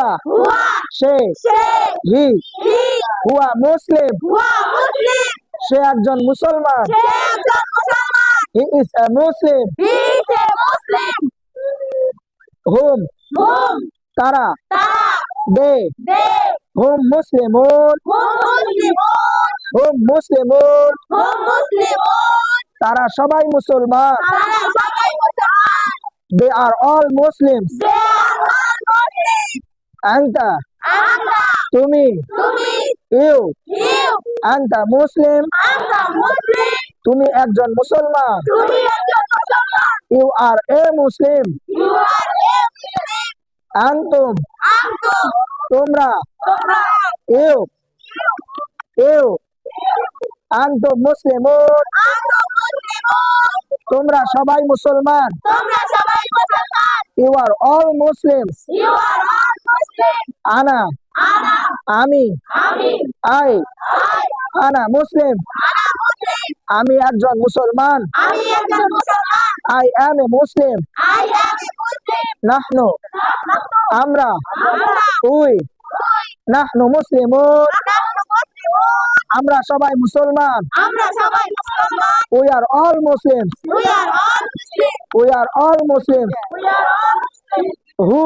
হুয়া হুয়া সে সে হি হি হুয়া মুসলিম হুয়া মুসলিম সে একজন মুসলমান সে একজন মুসলমান he is a Muslim he is a মুসলিম হুম হুম তারা তারা দে দে হুম মুসলিমুন হুম মুসলিমুন হুম মুসলিমুন হুম মুসলিমুন তারা সবাই মুসলমান তারা সবাই মুসলমান they are all Muslims they are all Muslim আনতা আমরা তুমি তুমি ইউ ইউ আনতা মুসলিম আমরা মুসলিম তুমি একজন মুসলমান তুমি একজন মুসলমান you R A Muslim you আর এ মুসলিম আনতুম আনতুম তোমরা তোমরা ইউ ইউ আনতুম মুসলিমুন আনতুম মুসলিমুন তোমরা সবাই মুসলমান তোমরা সবাই মুসলমান you are all Muslims you are all Muslim আনা আনা আমি আমি আই আই আনা মুসলিম আনা মুসলিম আমি একজন মুসলমান আমি একজন মুসলমান I am A Muslim I am এ মুসলিম নাহনু আমরা আমরা উই নাহনু মুসলিমুন নাহনু মুসলিমুন আমরা সবাই মুসলমান আমরা সবাই মুসলমান we are all Muslims we are all Muslim we are all Muslims we are all Muslim who